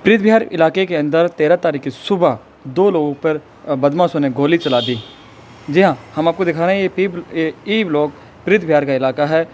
प्रीत विहार इलाके के अंदर 13 तारीख की सुबह 2 लोगों पर बदमाशों ने गोली चला दी। जी हाँ, हम आपको दिखा रहे हैं ये ई ब्लॉक प्रीत विहार का इलाका है,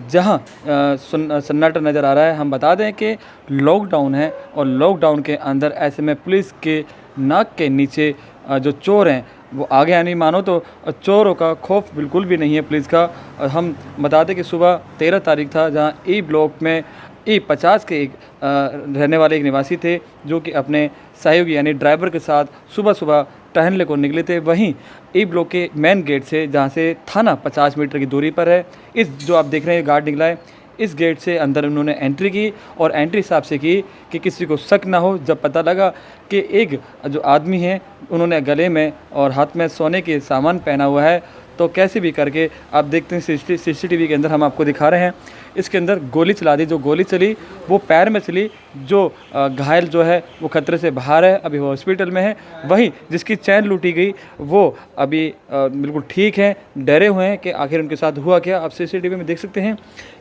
जहाँ सन्नाटा नज़र आ रहा है। हम बता दें कि लॉकडाउन है और लॉकडाउन के अंदर ऐसे में पुलिस के नाक के नीचे जो चोर हैं वो आगे आने मानो तो चोरों का खौफ बिल्कुल भी नहीं है पुलिस का। हम बता दें कि सुबह 13 तारीख था, जहाँ ई ब्लॉक में E50 के एक रहने वाले एक निवासी थे, जो कि अपने सहयोगी यानी ड्राइवर के साथ सुबह सुबह टहलने को निकले थे। वहीं ई ब्लॉक के मेन गेट से, जहाँ से थाना 50 मीटर की दूरी पर है, इस जो आप देख रहे हैं गार्ड निकला है, इस गेट से अंदर उन्होंने एंट्री की और एंट्री हिसाब से की कि किसी को शक ना हो। जब पता लगा कि एक जो आदमी है उन्होंने गले में और हाथ में सोने के सामान पहना हुआ है, तो कैसे भी करके आप देखते हैं सीसीटीवी के अंदर हम आपको दिखा रहे हैं, इसके अंदर गोली चला दी। जो गोली चली वो पैर में चली। जो घायल जो है वो खतरे से बाहर है, अभी वो हॉस्पिटल में है। वहीं जिसकी चैन लूटी गई वो अभी बिल्कुल ठीक है, डरे हुए हैं कि आखिर उनके साथ हुआ क्या। आप सीसीटीवी में देख सकते हैं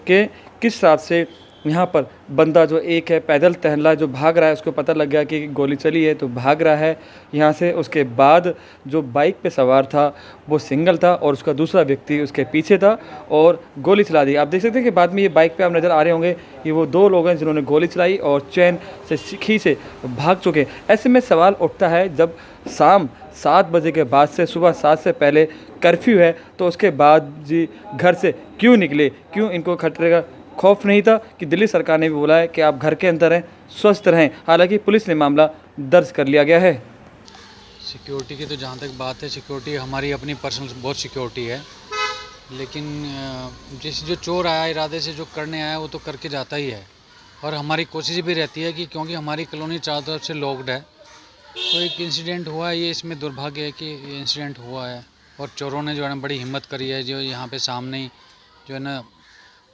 कि किस हिसाब से यहाँ पर बंदा जो एक है पैदल टहल रहा है, जो भाग रहा है, उसको पता लग गया कि गोली चली है तो भाग रहा है यहाँ से। उसके बाद जो बाइक पे सवार था वो सिंगल था और उसका दूसरा व्यक्ति उसके पीछे था और गोली चला दी। आप देख सकते हैं कि बाद में ये बाइक पे आप नज़र आ रहे होंगे, ये वो 2 लोग हैं जिन्होंने गोली चलाई और चैन से खींचे भाग चुके। ऐसे में सवाल उठता है, जब शाम 7 बजे के बाद से सुबह 7 से पहले कर्फ्यू है, तो उसके बाद जी घर से क्यों निकले? क्यों इनको खतरे का खौफ नहीं था? कि दिल्ली सरकार ने भी बोला है कि आप घर के अंदर रहें, स्वस्थ रहें। हालांकि पुलिस ने मामला दर्ज कर लिया गया है। सिक्योरिटी की तो जहाँ तक बात है, सिक्योरिटी हमारी अपनी पर्सनल बहुत सिक्योरिटी है, लेकिन जो चोर आया इरादे से जो करने आया वो तो करके जाता ही है। और हमारी कोशिश भी रहती है कि क्योंकि हमारी कॉलोनी चारों तरफ से लॉक्ड है, तो एक इंसिडेंट हुआ है, ये इसमें दुर्भाग्य है कि ये इंसिडेंट हुआ है और चोरों ने जो है ना बड़ी हिम्मत करी है। जो यहाँ पे सामने ही जो है ना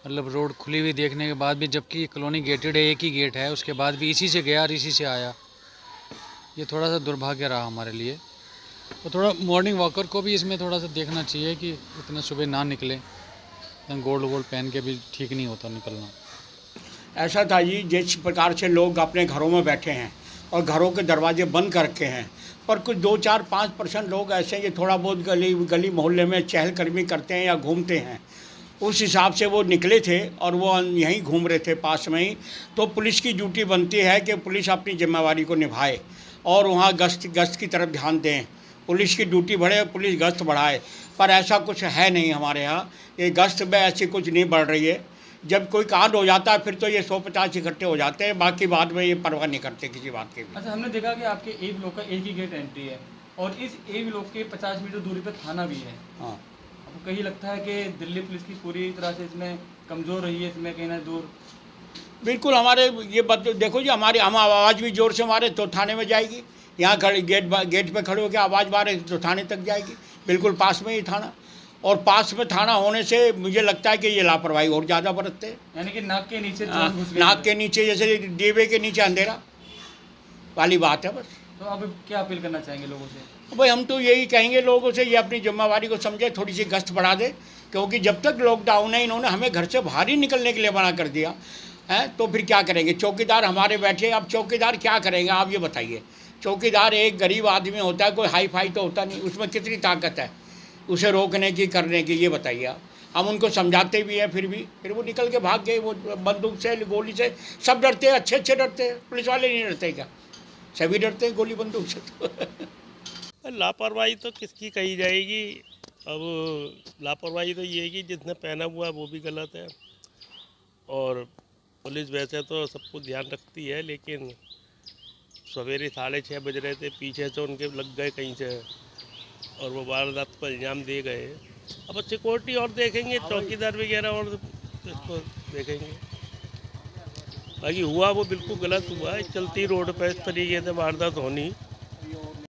मतलब रोड खुली हुई देखने के बाद भी, जबकि कॉलोनी गेटेड है, एक ही गेट है, उसके बाद भी इसी से गया और इसी से आया। ये थोड़ा सा दुर्भाग्य रहा हमारे लिए। तो थोड़ा मॉर्निंग वॉकर को भी इसमें थोड़ा सा देखना चाहिए कि इतना सुबह ना निकले, गोल्ड वोल्ड पहन के भी ठीक नहीं होता निकलना। ऐसा था जी, जिस प्रकार से लोग अपने घरों में बैठे हैं और घरों के दरवाजे बंद कर रखे हैं, पर कुछ 2-4-5% लोग ऐसे हैं, ये थोड़ा बहुत गली मोहल्ले में चहलकदमी करते हैं या घूमते हैं। उस हिसाब से वो निकले थे और वो यहीं घूम रहे थे पास में ही। तो पुलिस की ड्यूटी बनती है कि पुलिस अपनी जिम्मेवारी को निभाए और वहाँ गश्त की तरफ ध्यान दें। पुलिस की ड्यूटी बढ़े, पुलिस गश्त बढ़ाए, पर ऐसा कुछ है नहीं हमारे यहाँ। ये गश्त में ऐसी कुछ नहीं बढ़ रही है। जब कोई कांड हो जाता है फिर तो ये 150 इकट्ठे हो जाते हैं, बाकी बाद में ये परवाह नहीं करते किसी बात की भी। अच्छा, हमने देखा कि आपके ए ब्लॉक का एक ही गेट एंट्री है और इस ए ब्लॉक के 50 मीटर दूरी पर थाना भी है। हाँ, आपको कहीं लगता है कि दिल्ली पुलिस की पूरी तरह से इसमें कमज़ोर रही है, इसमें कहीं ना दूर? बिल्कुल। हमारे ये देखो जी, हम आवाज़ भी ज़ोर से मारे तो थाने में जाएगी। यहाँ खड़े गेट पे खड़े होकर आवाज़ मारे तो थाने तक जाएगी। बिल्कुल पास में ही थाना, और पास में थाना होने से मुझे लगता है कि ये लापरवाही और ज़्यादा बरतते हैं। यानी कि नाक के नीचे नाक के नीचे, जैसे डीबे के नीचे अंधेरा वाली बात है बस। तो अब क्या अपील करना चाहेंगे लोगों से? भाई हम तो यही कहेंगे लोगों से, ये अपनी जिम्मेवारी को समझे, थोड़ी सी गश्त बढ़ा दे, क्योंकि जब तक लॉकडाउन है इन्होंने हमें घर से बाहर ही निकलने के लिए मना कर दिया है। तो फिर क्या करेंगे? चौकीदार हमारे बैठे, अब चौकीदार क्या करेंगे आप ये बताइए? चौकीदार एक गरीब आदमी होता है, कोई हाई फाई तो होता नहीं, उसमें कितनी ताकत है उसे रोकने की, करने की, ये बताइए आप। हम उनको समझाते भी हैं, फिर वो निकल के भाग गए। वो बंदूक से, गोली से सब डरते हैं, अच्छे डरते हैं। पुलिस वाले नहीं डरते क्या? सभी डरते हैं गोली बंदूक से। तो लापरवाही तो किसकी कही जाएगी? अब लापरवाही तो ये है कि जिसने पहना हुआ है वो भी गलत है, और पुलिस वैसे तो सबको ध्यान रखती है, लेकिन सवेरे 6:30 बज रहे थे, पीछे से उनके लग गए कहीं से और वो वारदात को इल्ज़ाम दे गए। अब सिक्योरिटी और देखेंगे, चौकीदार वगैरह और इसको देखेंगे। बाकी हुआ वो बिल्कुल गलत हुआ है, चलती रोड पर इस तरीके से वारदात होनी